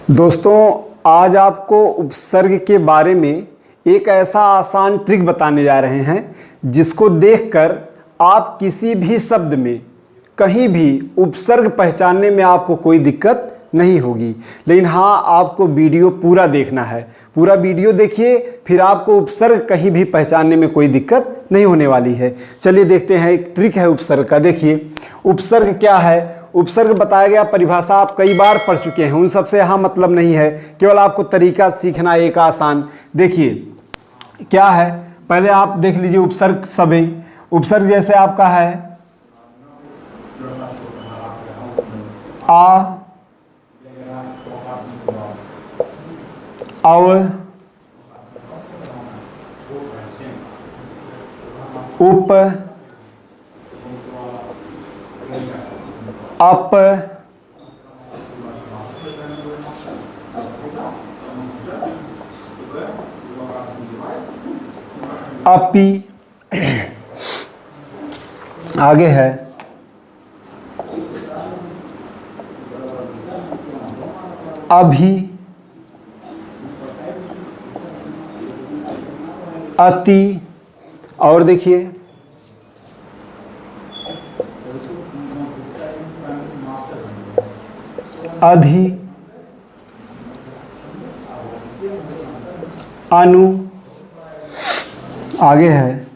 दोस्तों, आज आपको उपसर्ग के बारे में एक ऐसा आसान ट्रिक बताने जा रहे हैं जिसको देखकर आप किसी भी शब्द में कहीं भी उपसर्ग पहचानने में आपको कोई दिक्कत नहीं होगी। लेकिन हाँ, आपको वीडियो पूरा देखना है। पूरा वीडियो देखिए, फिर आपको उपसर्ग कहीं भी पहचानने में कोई दिक्कत नहीं होने वाली है। चलिए देखते हैं, एक ट्रिक है उपसर्ग का। देखिए उपसर्ग क्या है। उपसर्ग बताया गया परिभाषा आप कई बार पढ़ चुके हैं, उन सबसे यहाँ मतलब नहीं है, केवल आपको तरीका सीखना है एक आसान। देखिए क्या है, पहले आप देख लीजिए उपसर्ग सभी। उपसर्ग जैसे आपका है आ, अव, उप, अप, अपि, आगे है अभी, अति, और देखिए अधि, अनु, आगे है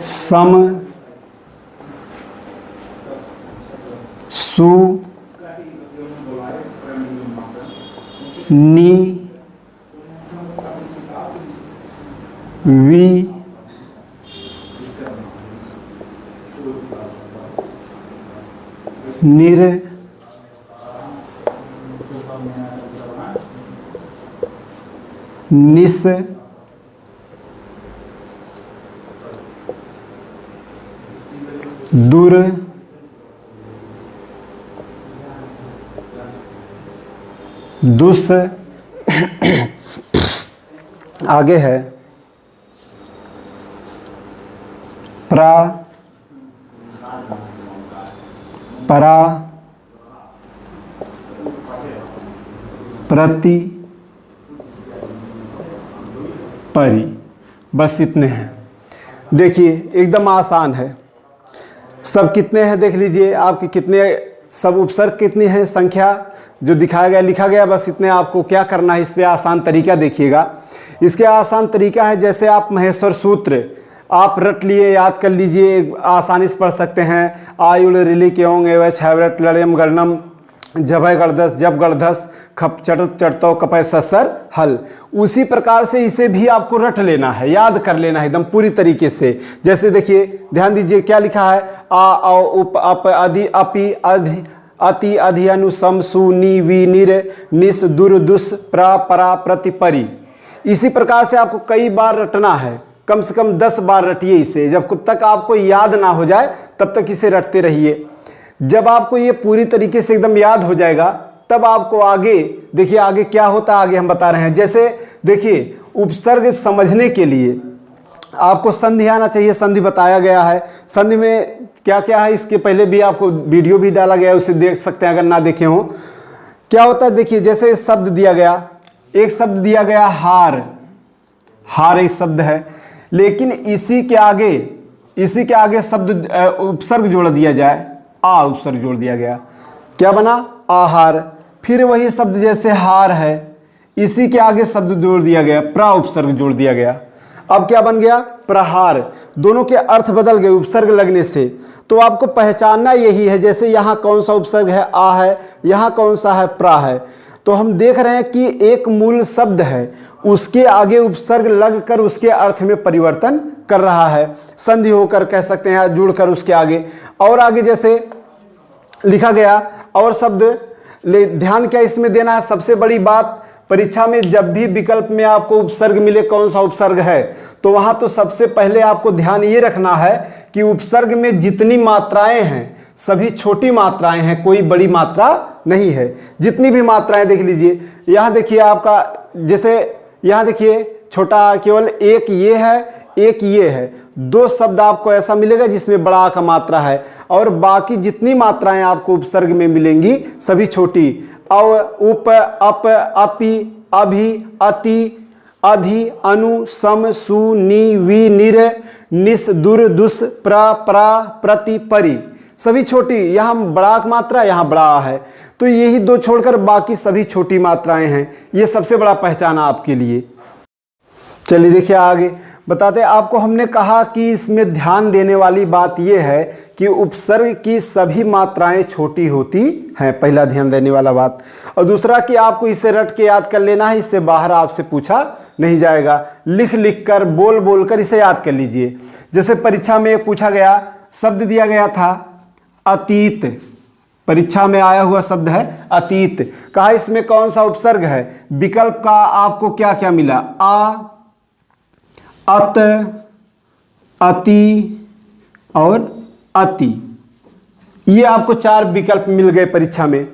सम, सु, नि, वि, निर, निस, दुर, दुस, आगे है प्रा, परा, प्रति, परि। बस इतने हैं। देखिए एकदम आसान है। सब कितने हैं देख लीजिए, आपके कितने सब उपसर्ग कितनी है संख्या जो दिखाया गया लिखा गया। बस इतने आपको क्या करना है, इस पे आसान तरीका देखिएगा। इसके आसान तरीका है, जैसे आप महेश्वर सूत्र आप रट लिए, याद कर लीजिए, आसानी से पढ़ सकते हैं। आयुल रिली क्यों एवं छवरट लड़म गणनम जभय गणधस जब गणधस खप चट चटतो कपय ससर हल। उसी प्रकार से इसे भी आपको रट लेना है, याद कर लेना है एकदम पूरी तरीके से। जैसे देखिए ध्यान दीजिए क्या लिखा है, आ औ उप अप अधि अपि अधि अति अधि अनु सम सु नि वि निर निस दुर दुस प्रा परा प्रति परि। इसी प्रकार से आपको कई बार रटना है, कम से कम 10 बार रटिए इसे। जब तक आपको याद ना हो जाए तब तक इसे रटते रहिए। जब आपको ये पूरी तरीके से एकदम याद हो जाएगा तब आपको आगे देखिए, आगे क्या होता है आगे हम बता रहे हैं। जैसे देखिए उपसर्ग समझने के लिए आपको संधि आना चाहिए। संधि बताया गया है, संधि में क्या क्या है इसके पहले भी आपको वीडियो भी डाला गया है, उसे देख सकते हैं अगर ना देखे हो। क्या होता है देखिए, जैसे शब्द दिया गया, एक शब्द दिया गया हार। हार एक शब्द है, लेकिन इसी के आगे शब्द उपसर्ग जोड़ दिया जाए, आ उपसर्ग जोड़ दिया गया, क्या बना आहार। फिर वही शब्द जैसे हार है, इसी के आगे शब्द जोड़ दिया गया, प्रा उपसर्ग जोड़ दिया गया। अब क्या बन गया प्रहार। दोनों के अर्थ बदल गए उपसर्ग लगने से। तो आपको पहचानना यही है, जैसे यहाँ कौन सा उपसर्ग है आ है, यहाँ कौन सा है प्रा है। तो हम देख रहे हैं कि एक मूल शब्द है, उसके आगे उपसर्ग लगकर उसके अर्थ में परिवर्तन कर रहा है। संधि होकर कह सकते हैं, जुड़कर उसके आगे। और आगे जैसे लिखा गया और शब्द ध्यान क्या इसमें देना है, सबसे बड़ी बात परीक्षा में जब भी विकल्प में आपको उपसर्ग मिले कौन सा उपसर्ग है, तो वहां तो सबसे पहले आपको ध्यान ये रखना है कि उपसर्ग में जितनी मात्राएं हैं सभी छोटी मात्राएं हैं, कोई बड़ी मात्रा नहीं है। जितनी भी मात्राएं देख लीजिए, यहां देखिए आपका, जैसे यहां देखिए छोटा केवल एक ये है एक ये है, दो शब्द आपको ऐसा मिलेगा जिसमें बड़ा का मात्रा है, और बाकी जितनी मात्राएं आपको उपसर्ग में मिलेंगी सभी छोटी। अव, उप, अप, अपि, अभि, अति, अधि, अनु, सम, सु, नि, वि, निर, निस, दुर, दुस, प्र, प्रा, प्रति, परि, सभी छोटी। यहाँ बड़ा का मात्रा, यहाँ बड़ा है, तो यही दो छोड़कर बाकी सभी छोटी मात्राएं हैं। ये सबसे बड़ा पहचान आपके लिए। चलिए देखिए आगे बताते हैं आपको। हमने कहा कि इसमें ध्यान देने वाली बात यह है कि उपसर्ग की सभी मात्राएं छोटी होती हैं, पहला ध्यान देने वाला बात। और दूसरा कि आपको इसे रट के याद कर लेना है, इससे बाहर आपसे पूछा नहीं जाएगा। लिख लिख कर, बोल बोल कर इसे याद कर लीजिए। जैसे परीक्षा में पूछा गया, शब्द दिया गया था अतीत, परीक्षा में आया हुआ शब्द है अतीत। कहा इसमें कौन सा उपसर्ग है? विकल्प का आपको क्या क्या मिला? आ, अत, अति और अति। ये आपको चार विकल्प मिल गए परीक्षा में।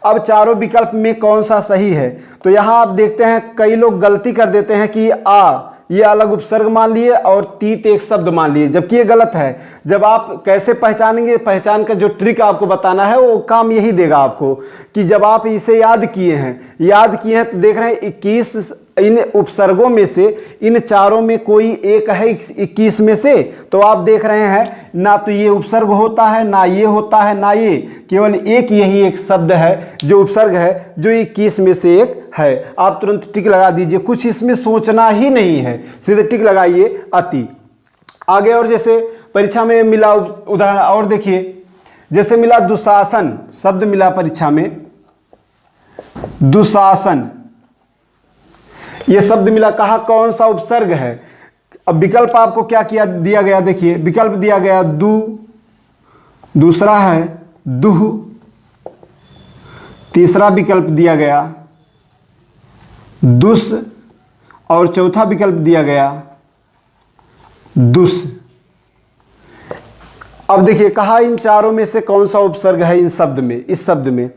अब चारों विकल्प में कौन सा सही है? तो यहां आप देखते हैं कई लोग गलती कर देते हैं कि आ ये अलग उपसर्ग मान लिए और तीत एक शब्द मान लिए, जबकि ये गलत है। जब आप कैसे पहचानेंगे, पहचान का जो ट्रिक आपको बताना है वो काम यही देगा आपको कि जब आप इसे याद किए हैं तो देख रहे हैं 21 इन उपसर्गों में से इन चारों में कोई एक है 21 में से, तो आप देख रहे हैं ना तो ये उपसर्ग होता है, ना ये होता है, ना ये, केवल एक यही एक शब्द है जो उपसर्ग है जो 21 में से एक है। आप तुरंत टिक लगा दीजिए, कुछ इसमें सोचना ही नहीं है, सीधे टिक लगाइए अति। आगे और जैसे परीक्षा में मिला उदाहरण और देखिए, जैसे मिला दुशासन, शब्द मिला परीक्षा में दुशासन, ये शब्द मिला। कहा कौन सा उपसर्ग है? अब विकल्प आपको क्या किया दिया गया, देखिए विकल्प दिया गया दु, दूसरा है दुह, तीसरा विकल्प दिया गया दुस और चौथा विकल्प दिया गया दुस। अब देखिए कहा इन चारों में से कौन सा उपसर्ग है इन शब्द में, इस शब्द में।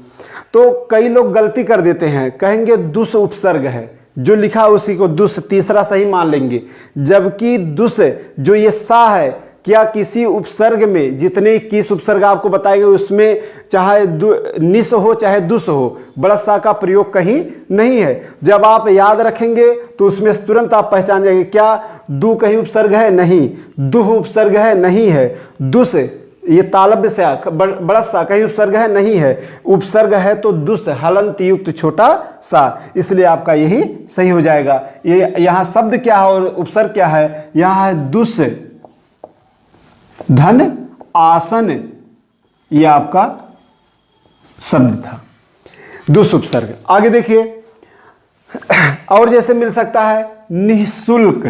तो कई लोग गलती कर देते हैं, कहेंगे दुस उपसर्ग है, जो लिखा उसी को दुस तीसरा सही मान लेंगे, जबकि दुस जो ये सा है, क्या किसी उपसर्ग में जितने 21 उपसर्ग आपको बताए गए उसमें चाहे निस हो चाहे दुस हो, बड़ा सा का प्रयोग कहीं नहीं है। जब आप याद रखेंगे तो उसमें तुरंत आप पहचान जाएंगे, क्या दु कहीं उपसर्ग है? नहीं। दुह उपसर्ग है? नहीं है। दुस ये तालब्य से बड़ा सा कहीं उपसर्ग है? नहीं है। उपसर्ग है तो दुस हलंत युक्त छोटा सा, इसलिए आपका यही सही हो जाएगा। ये यहाँ शब्द क्या है और उपसर्ग क्या है? यहाँ है दुस धन आसन, ये आपका शब्द था, दुस उपसर्ग। आगे देखिए और जैसे मिल सकता है निःशुल्क,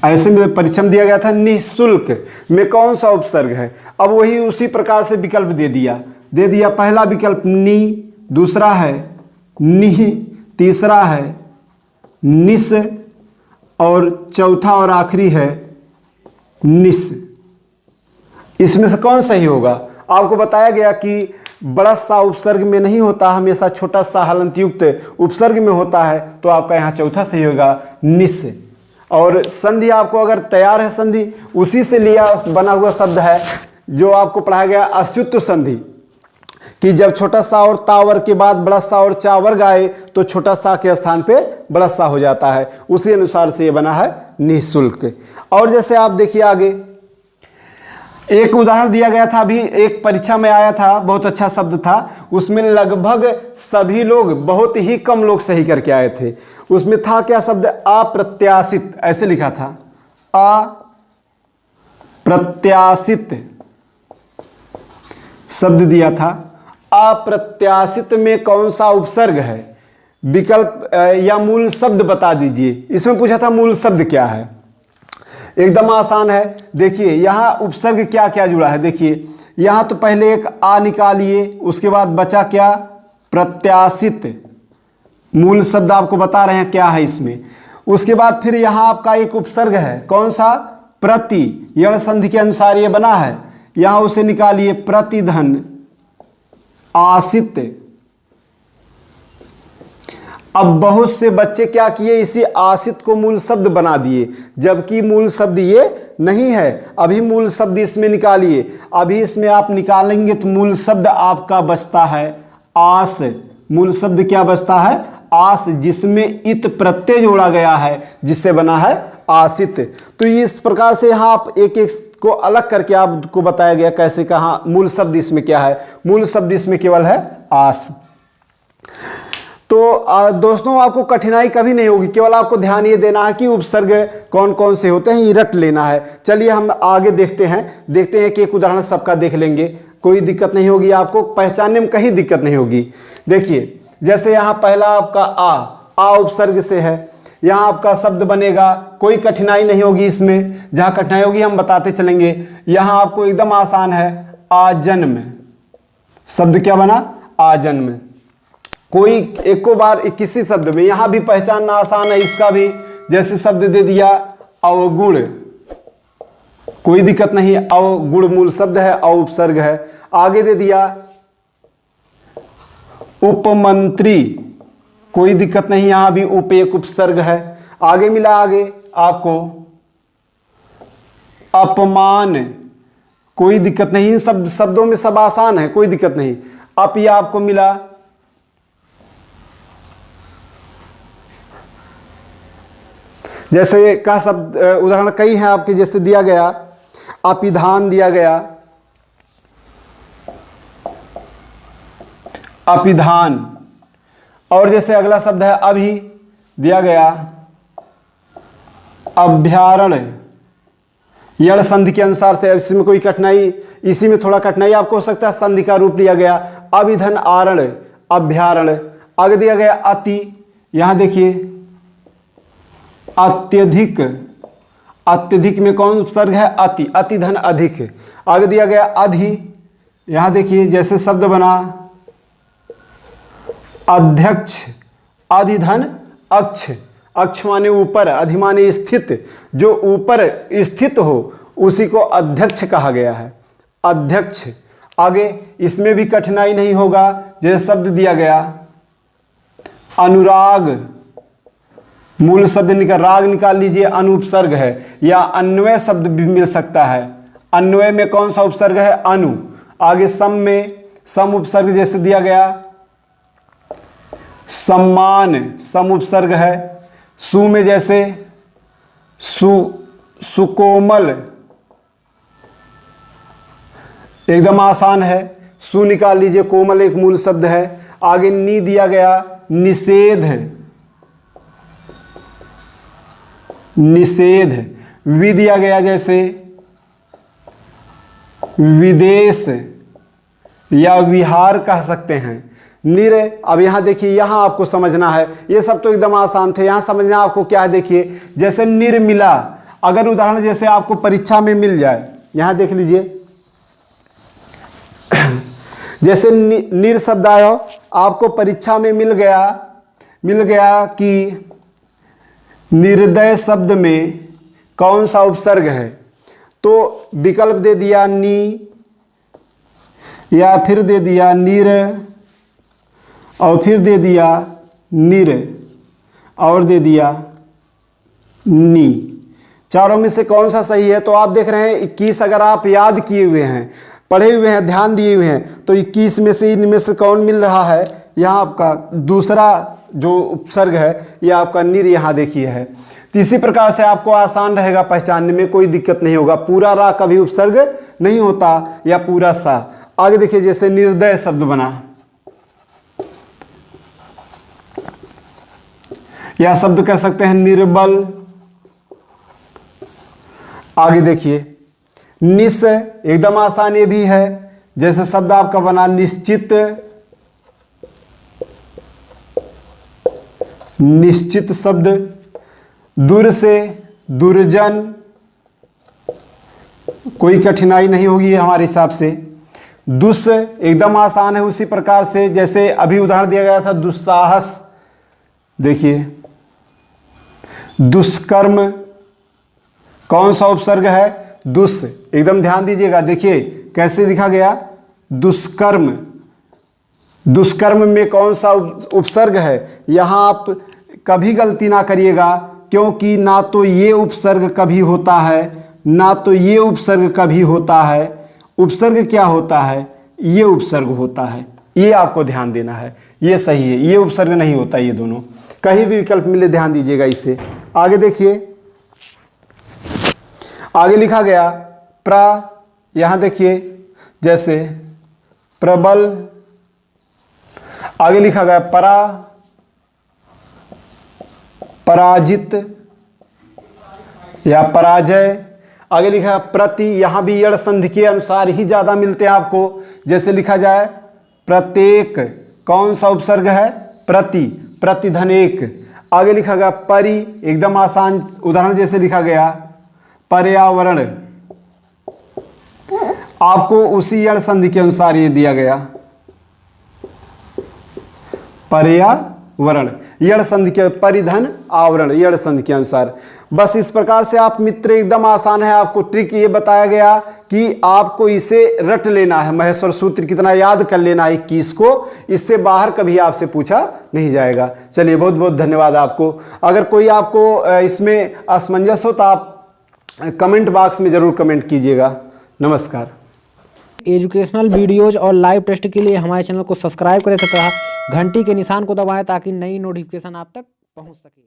ऐसे में परीक्षा में दिया गया था निःशुल्क में कौन सा उपसर्ग है? अब वही उसी प्रकार से विकल्प दे दिया। पहला विकल्प नि, दूसरा है निह, तीसरा है निस और चौथा और आखिरी है निस। इसमें से कौन सही होगा? आपको बताया गया कि बड़ा सा उपसर्ग में नहीं होता, हमेशा छोटा सा हलंत युक्त उपसर्ग में होता है, तो आपका यहाँ चौथा सही होगा निस। और संधि आपको अगर तैयार है, संधि उसी से लिया बना हुआ शब्द है जो आपको पढ़ाया गया अच्युत संधि, कि जब छोटा सा और तावर के बाद बड़ा सा और चा वर्ग आए तो छोटा सा के स्थान पे बड़ा सा हो जाता है, उसी अनुसार से ये बना है निःशुल्क। और जैसे आप देखिए आगे एक उदाहरण दिया गया था, अभी एक परीक्षा में आया था, बहुत अच्छा शब्द था, उसमें लगभग सभी लोग, बहुत ही कम लोग सही करके आए थे। उसमें था क्या शब्द? अप्रत्याशित, ऐसे लिखा था अप्रत्याशित शब्द दिया था। अप्रत्याशित में कौन सा उपसर्ग है? विकल्प या मूल शब्द बता दीजिए। इसमें पूछा था मूल शब्द क्या है, एकदम आसान है। देखिए यहाँ उपसर्ग क्या क्या जुड़ा है, देखिए यहाँ तो पहले एक आ निकालिए, उसके बाद बचा क्या? प्रत्याशित, मूल शब्द आपको बता रहे हैं क्या है इसमें। उसके बाद फिर यहाँ आपका एक उपसर्ग है, कौन सा? प्रति, यण संधि के अनुसार ये बना है, यहाँ उसे निकालिए प्रतिधन आसित। अब बहुत से बच्चे क्या किए, इसी आसित को मूल शब्द बना दिए, जबकि मूल शब्द ये नहीं है। अभी मूल शब्द इसमें निकालिए, अभी इसमें आप निकालेंगे तो मूल शब्द आपका बचता है आस। मूल शब्द क्या बचता है, आस, जिसमें इत प्रत्यय जोड़ा गया है, जिससे बना है आसित। तो इस प्रकार से यहाँ आप एक एक को अलग करके आपको बताया गया कैसे, कहाँ मूल शब्द इसमें क्या है। मूल शब्द इसमें केवल है आस। तो दोस्तों आपको कठिनाई कभी नहीं होगी, केवल आपको ध्यान ये देना है कि उपसर्ग कौन कौन से होते हैं, ये रट लेना है। चलिए हम आगे देखते हैं कि एक उदाहरण सबका देख लेंगे, कोई दिक्कत नहीं होगी, आपको पहचानने में कहीं दिक्कत नहीं होगी। देखिए जैसे यहाँ पहला आपका आ उपसर्ग से है, यहाँ आपका शब्द बनेगा, कोई कठिनाई नहीं होगी इसमें। जहाँ कठिनाई होगी हम बताते चलेंगे। यहाँ आपको एकदम आसान है, आजन्म। शब्द क्या बना, आजन्म। कोई एको बार किसी शब्द में, यहाँ भी पहचानना आसान है इसका भी। जैसे शब्द दे दिया अवगुण, कोई दिक्कत नहीं, अवगुण मूल शब्द है, अव उपसर्ग है। आगे दे दिया उपमंत्री, कोई दिक्कत नहीं, यहां भी उप एक उपसर्ग है। आगे मिला आगे आपको अपमान, कोई दिक्कत नहीं, इन सब शब्दों में सब आसान है, कोई दिक्कत नहीं। अप यह आपको मिला जैसे का शब्द, उदाहरण कई हैं आपके, जैसे दिया गया अपिधान, दिया गया अपिधान। और जैसे अगला शब्द है अभी, दिया गया अभ्यारण्य। यण संधि के अनुसार से, इसमें कोई कठिनाई, इसी में थोड़ा कठिनाई आपको हो सकता है, संधि का रूप लिया गया अभिधन आरण्य, अभ्यारण्य। आगे दिया गया अति, यहां देखिए अत्यधिक, अत्यधिक में कौन उपसर्ग है, अति, अति धन अधिक। आगे दिया गया अधि, यहां देखिए जैसे शब्द बना अध्यक्ष, अधिधन अक्ष, अक्ष माने ऊपर, अधि माने स्थित, जो ऊपर स्थित हो उसी को अध्यक्ष कहा गया है, अध्यक्ष। आगे इसमें भी कठिनाई नहीं होगा, जैसे शब्द दिया गया अनुराग, मूल शब्द निकाल, राग निकाल लीजिए, अनुपसर्ग है, या अन्वय शब्द भी मिल सकता है। अन्वय में कौन सा उपसर्ग है, अनु। आगे सम में सम उपसर्ग जैसे दिया गया सम्मान, सम उपसर्ग है। सु में जैसे सुकोमल, एकदम आसान है, सु निकाल लीजिए, कोमल एक मूल शब्द है। आगे नी दिया गया निषेध, निषेध। वि दिया गया जैसे विदेश या विहार कह सकते हैं। निर, अब यहां देखिए, यहां आपको समझना है, ये सब तो एकदम आसान थे, यहां समझना आपको क्या है। देखिए जैसे निर्मिला, अगर उदाहरण जैसे आपको परीक्षा में मिल जाए, यहां देख लीजिए जैसे निर शब्द आया, आपको परीक्षा में मिल गया कि निर्दय शब्द में कौन सा उपसर्ग है, तो विकल्प दे दिया नी, या फिर दे दिया निर, और फिर दे दिया निर, और दे दिया नी। चारों में से कौन सा सही है, तो आप देख रहे हैं 21 अगर आप याद किए हुए हैं, पढ़े हुए हैं, ध्यान दिए हुए हैं, तो 21 में से इनमें से कौन मिल रहा है, यहाँ आपका दूसरा जो उपसर्ग है, ये आपका निर यहाँ देखिए है। तो इसी प्रकार से आपको आसान रहेगा पहचानने में, कोई दिक्कत नहीं होगा। पूरा रा कभी उपसर्ग नहीं होता, या पूरा सा। आगे देखिए जैसे निर्दय शब्द बना, या शब्द कह सकते हैं निर्बल। आगे देखिए निस, एकदम आसान ये भी है, जैसे शब्द आपका बना निश्चित, निश्चित शब्द। दूर से दुर्जन, कोई कठिनाई नहीं होगी हमारे हिसाब से। दुस एकदम आसान है, उसी प्रकार से जैसे अभी उदाहरण दिया गया था दुस्साहस। देखिए दुष्कर्म, कौन सा उपसर्ग है, दुस, एकदम ध्यान दीजिएगा। देखिए कैसे लिखा गया, दुष्कर्म, दुष्कर्म में कौन सा उपसर्ग है, यहाँ आप कभी गलती ना करिएगा, क्योंकि ना तो ये उपसर्ग कभी होता है, ना तो ये उपसर्ग कभी होता है। उपसर्ग क्या होता है, ये उपसर्ग होता है, ये आपको ध्यान देना है, ये सही है, ये उपसर्ग नहीं होता। ये दोनों कहीं भी विकल्प मिले ध्यान दीजिएगा इससे। आगे देखिए, आगे लिखा गया यहाँ देखिए, जैसे प्रबल, आगे लिखा गया पराजित या पराजय, आगे लिखा है प्रति, यहां भी यड़ संधि के अनुसार ही ज्यादा मिलते हैं आपको। जैसे लिखा जाए प्रत्येक, कौन सा उपसर्ग है, प्रति, प्रतिधन एक। आगे लिखा गया परि, एकदम आसान उदाहरण जैसे लिखा गया पर्यावरण, आपको उसी यड़ संधि के अनुसार ये दिया गया पर्यावरण, यड़ संधि के, परिधन आवरण, यड़ संधि के अनुसार। बस इस प्रकार से आप मित्र, एकदम आसान है। आपको ट्रिक ये बताया गया कि आपको इसे रट लेना है, महेश्वर सूत्र कितना याद कर लेना है 21 को, इससे बाहर कभी आपसे पूछा नहीं जाएगा। चलिए, बहुत बहुत धन्यवाद आपको। अगर कोई आपको इसमें असमंजस हो तो आप कमेंट बॉक्स में जरूर कमेंट कीजिएगा। नमस्कार। एजुकेशनल वीडियोज और लाइव टेस्ट के लिए हमारे चैनल को सब्सक्राइब करें तथा घंटी के निशान को दबाएं ताकि नई नोटिफिकेशन आप तक पहुंच सके।